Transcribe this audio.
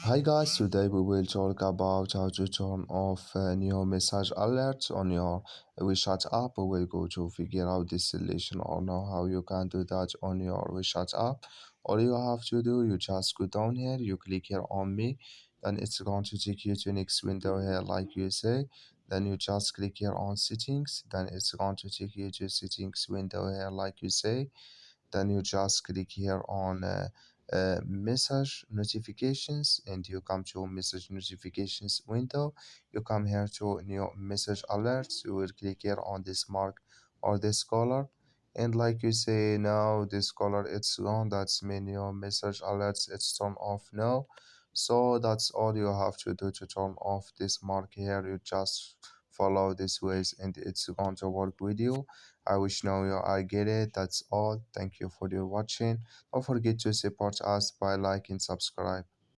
Hi guys, today we will talk about how to turn off new message alerts on your WeChat app. We will go to figure out this solution or know how you can do that on your WeChat app. All you have to do, you just go down here, you click here on me, then it's going to take you to next window here like you say. Then you just click here on settings, then it's going to take you to settings window here like you say. Then you just click here on message notifications and you come to message notifications window. You come here to new message alerts. You will click here on this mark or this color, and like you say now this color it's gone. That's mean your message alerts it's turned off now. So that's all you have to do to turn off this mark here. You just follow this ways and it's going to work with you. I wish now you I get it. That's all. Thank you for your watching. Don't forget to support us by liking, subscribe.